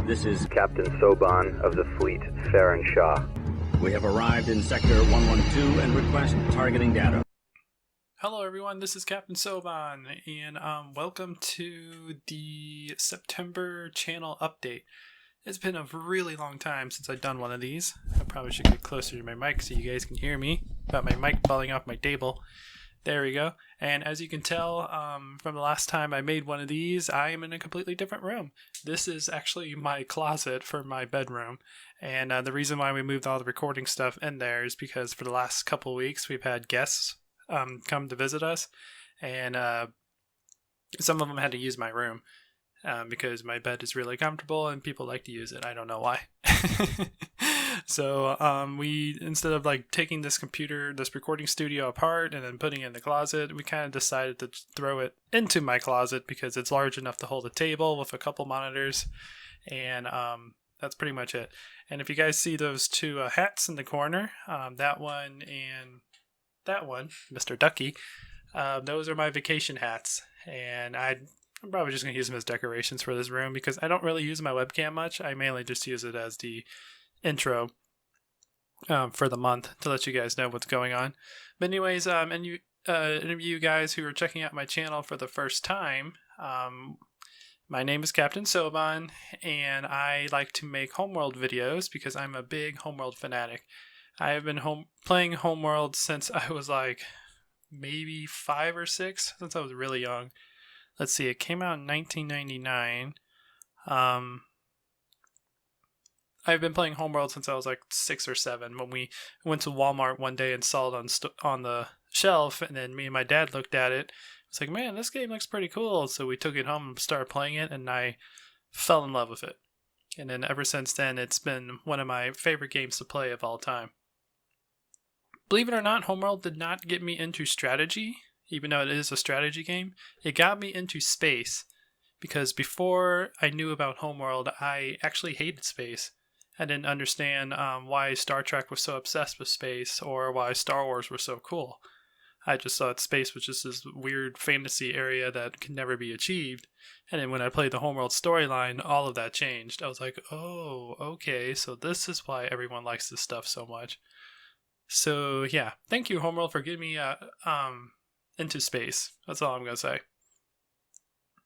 This is Captain Soban of the fleet, Farron Shaw. We have arrived in Sector 112 and request targeting data. Hello everyone, this is Captain Soban, and welcome to the September channel update. It's been a really long time since I've done one of these. I probably should get closer to my mic so you guys can hear me without my mic falling off my table. There we go. And as you can tell from the last time I made one of these, I am in a completely different room. This is actually my closet for my bedroom. And the reason why we moved all the recording stuff in there is because for the last couple of weeks we've had guests come to visit us. And some of them had to use my room because my bed is really comfortable and people like to use it. I don't know why. So we, instead of like taking this recording studio apart and then putting it in the closet, we kind of decided to throw it into my closet because it's large enough to hold a table with a couple monitors. And that's pretty much it. And if you guys see those two hats in the corner, that one and that one, Mr. Ducky, those are my vacation hats. And I'm probably just going to use them as decorations for this room because I don't really use my webcam much. I mainly just use it as the intro for the month to let you guys know what's going on. But anyways, any of you guys who are checking out my channel for the first time, my name is Captain Soban, and I like to make Homeworld videos because I'm a big Homeworld fanatic. I have been playing Homeworld since I was like maybe 5 or 6, since I was really young. Let's see, it came out in 1999. I've been playing Homeworld since I was like 6 or 7. When we went to Walmart one day and saw it on the shelf, and then me and my dad looked at it. It's like, man, this game looks pretty cool. So we took it home and started playing it, and I fell in love with it. And then ever since then, it's been one of my favorite games to play of all time. Believe it or not, Homeworld did not get me into strategy, even though it is a strategy game. It got me into space, because before I knew about Homeworld, I actually hated space. I didn't understand why Star Trek was so obsessed with space or why Star Wars were so cool. I just thought space was just this weird fantasy area that could never be achieved. And then when I played the Homeworld storyline, all of that changed. I was like, oh, okay, so this is why everyone likes this stuff so much. So yeah, thank you, Homeworld, for getting me into space. That's all I'm going to say.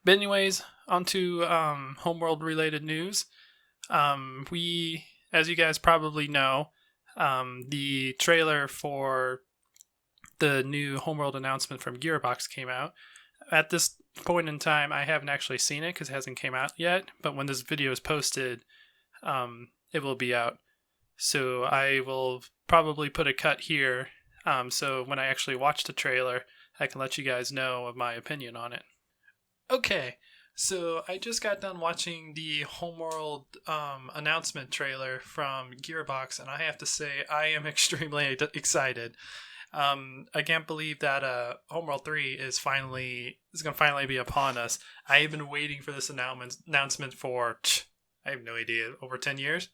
But anyways, on to Homeworld related news. We, as you guys probably know, the trailer for the new Homeworld announcement from Gearbox came out. At this point in time, I haven't actually seen it because it hasn't came out yet, but when this video is posted, it will be out. So I will probably put a cut here, so when I actually watch the trailer, I can let you guys know of my opinion on it. Okay. So I just got done watching the Homeworld announcement trailer from Gearbox, and I have to say I am extremely excited. I can't believe that Homeworld 3 is going to finally be upon us. I have been waiting for this announcement for I have no idea, over 10 years.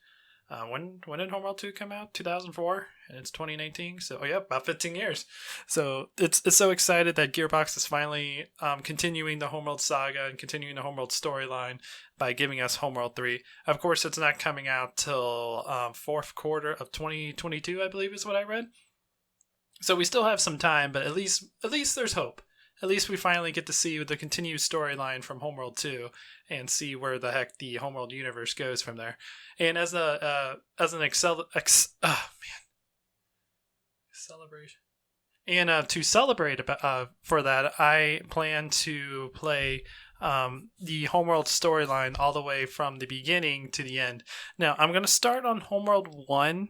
When did Homeworld 2 come out? 2004, and it's 2019, so about 15 years. So it's so excited that Gearbox is finally continuing the Homeworld saga and continuing the Homeworld storyline by giving us Homeworld 3. Of course, it's not coming out till fourth quarter of 2022, I believe is what I read. So we still have some time, but at least there's hope. At least we finally get to see the continued storyline from Homeworld 2 and see where the heck the Homeworld universe goes from there. And as an celebration. And to celebrate for that, I plan to play the Homeworld storyline all the way from the beginning to the end. Now, I'm going to start on Homeworld 1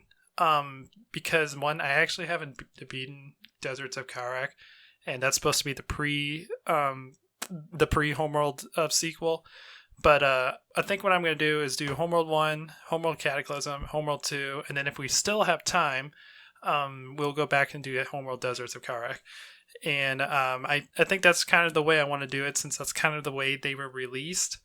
because, one, I actually haven't beaten Deserts of Karak. And that's supposed to be the pre-Homeworld sequel. But I think what I'm going to do is do Homeworld 1, Homeworld Cataclysm, Homeworld 2, and then if we still have time, we'll go back and do Homeworld Deserts of Karak. And I think that's kind of the way I want to do it, since that's kind of the way they were released.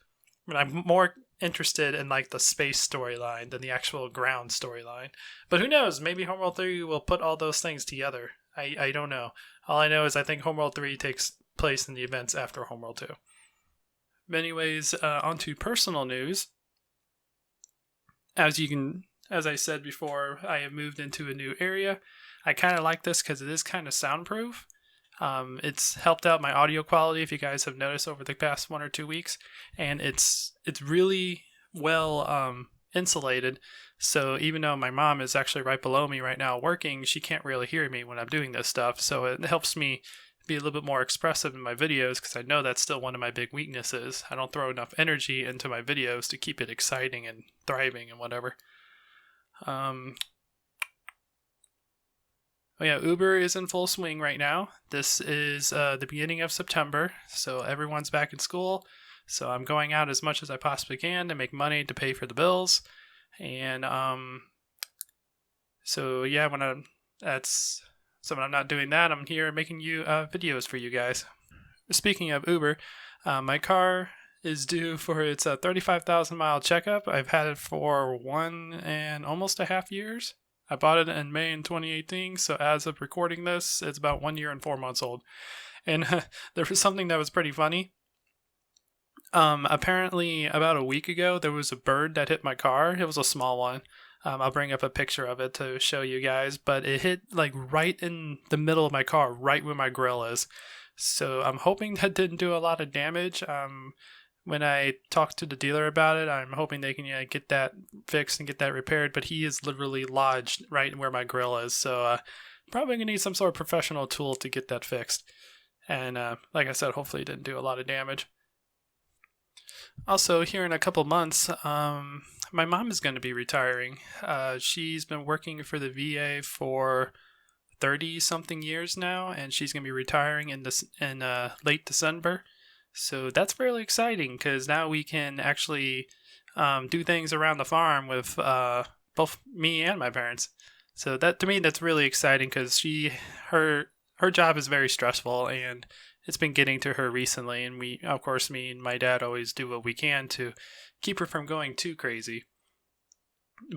But I'm more interested in like the space storyline than the actual ground storyline. But who knows? Maybe Homeworld 3 will put all those things together. I don't know. All I know is I think Homeworld 3 takes place in the events after Homeworld 2. But anyways, on to personal news. as I said before, I have moved into a new area. I kind of like this because it is kind of soundproof. It's helped out my audio quality, if you guys have noticed over the past 1 or 2 weeks, and it's really well insulated. So even though my mom is actually right below me right now working, she can't really hear me when I'm doing this stuff. So it helps me be a little bit more expressive in my videos, because I know that's still one of my big weaknesses. I don't throw enough energy into my videos to keep it exciting and thriving and whatever. Oh yeah, Uber is in full swing right now. This is the beginning of September, so everyone's back in school. So I'm going out as much as I possibly can to make money to pay for the bills. And so yeah, when I'm not doing that, I'm here making you videos for you guys. Speaking of Uber, my car is due for its 35,000 mile checkup. I've had it for 1 and almost a half years. I bought it in May in 2018, so as of recording this, it's about 1 year and 4 months old. And there was something that was pretty funny. Apparently, about a week ago, there was a bird that hit my car. It was a small one. I'll bring up a picture of it to show you guys, but it hit like right in the middle of my car, right where my grill is. So I'm hoping that didn't do a lot of damage. When I talked to the dealer about it, I'm hoping they can get that fixed and get that repaired, but he is literally lodged right where my grill is, so probably going to need some sort of professional tool to get that fixed. And like I said, hopefully it didn't do a lot of damage. Also, here in a couple months, my mom is going to be retiring. She's been working for the VA for 30-something years now, and she's going to be retiring in late December. So that's fairly exciting, because now we can actually do things around the farm with both me and my parents. So that, to me, that's really exciting, because her job is very stressful, and it's been getting to her recently. And me and my dad always do what we can to keep her from going too crazy.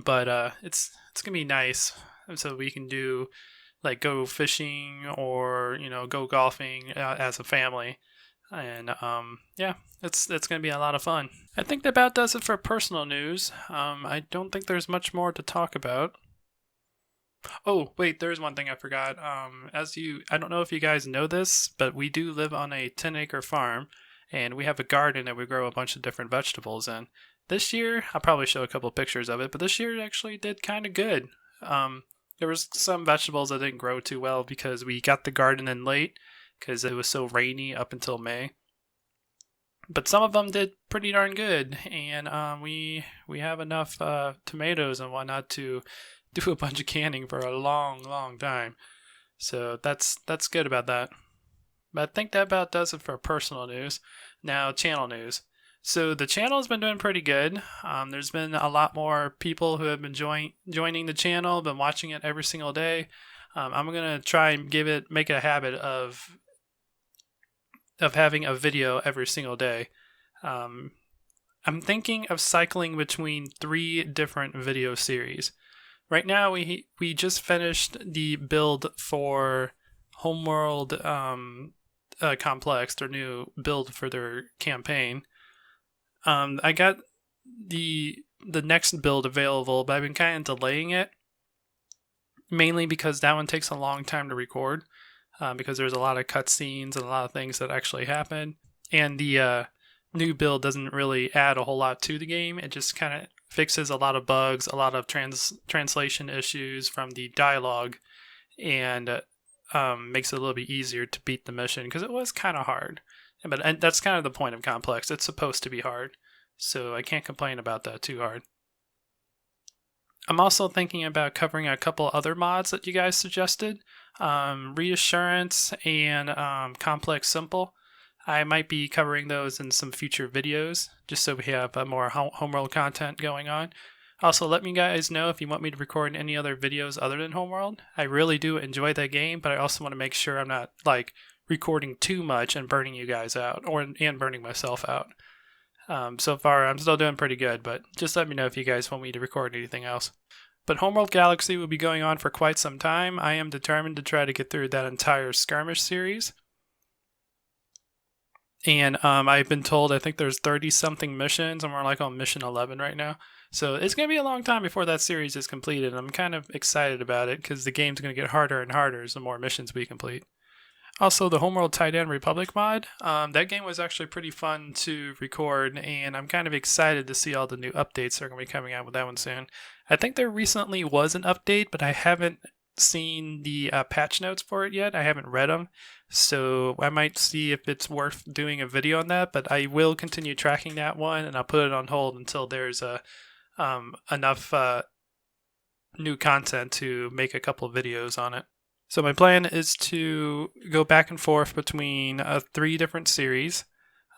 But it's gonna be nice, so we can do like go fishing or go golfing as a family. And yeah, it's going to be a lot of fun. I think that about does it for personal news. I don't think there's much more to talk about. Oh, wait, there's one thing I forgot. I don't know if you guys know this, but we do live on a 10-acre farm, and we have a garden that we grow a bunch of different vegetables in. This year, I'll probably show a couple pictures of it, but this year it actually did kind of good. There was some vegetables that didn't grow too well because we got the garden in late, because it was so rainy up until May. But some of them did pretty darn good, and we have enough tomatoes and whatnot to do a bunch of canning for a long, long time. So that's good about that. But I think that about does it for personal news. Now, channel news. So the channel has been doing pretty good. There's been a lot more people who have been joining the channel, been watching it every single day. I'm gonna try and make it a habit of having a video every single day. I'm thinking of cycling between 3 different video series. Right now, we just finished the build for Homeworld Complex, their new build for their campaign. I got the next build available, but I've been kind of delaying it, mainly because that one takes a long time to record. Because there's a lot of cutscenes and a lot of things that actually happen. And the new build doesn't really add a whole lot to the game. It just kind of fixes a lot of bugs, a lot of translation issues from the dialogue, and makes it a little bit easier to beat the mission, because it was kind of hard. And that's kind of the point of Complex. It's supposed to be hard, so I can't complain about that too hard. I'm also thinking about covering a couple other mods that you guys suggested. Reassurance and Complex Simple. I might be covering those in some future videos, just so we have more Homeworld content going on. Also, let me guys know if you want me to record any other videos other than Homeworld. I really do enjoy that game, but I also want to make sure I'm not recording too much and burning you guys out, and burning myself out. So far, I'm still doing pretty good, but just let me know if you guys want me to record anything else. But Homeworld Galaxy will be going on for quite some time. I am determined to try to get through that entire Skirmish series. And I've been told I think there's 30-something missions, and we're like on mission 11 right now. So it's going to be a long time before that series is completed. I'm kind of excited about it because the game's going to get harder and harder as the more missions we complete. Also, the Homeworld Titan Republic mod, that game was actually pretty fun to record, and I'm kind of excited to see all the new updates that are going to be coming out with that one soon. I think there recently was an update, but I haven't seen the patch notes for it yet. I haven't read them, so I might see if it's worth doing a video on that, but I will continue tracking that one, and I'll put it on hold until there's enough new content to make a couple of videos on it. So my plan is to go back and forth between 3 different series.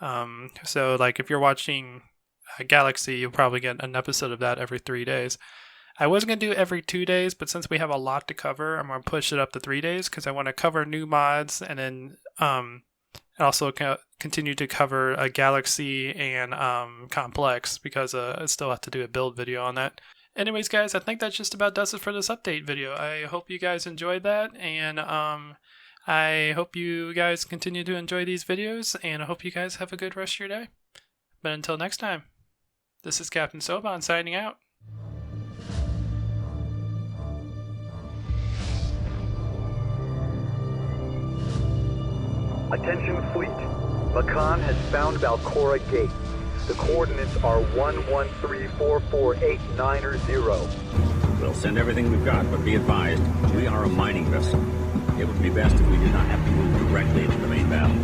So like if you're watching Galaxy, you'll probably get an episode of that every 3 days. I was going to do every 2 days, but since we have a lot to cover, I'm going to push it up to 3 days because I want to cover new mods and then also continue to cover a Galaxy and Complex because I still have to do a build video on that. Anyways, guys, I think that just about does it for this update video. I hope you guys enjoyed that, and I hope you guys continue to enjoy these videos, and I hope you guys have a good rest of your day. But until next time, this is Captain Soban signing out. Attention fleet. Makan has found Valcora Gate. The coordinates are 1134489. We'll send everything we've got, but be advised, we are a mining vessel. It would be best if we did not have to move directly into the main battle.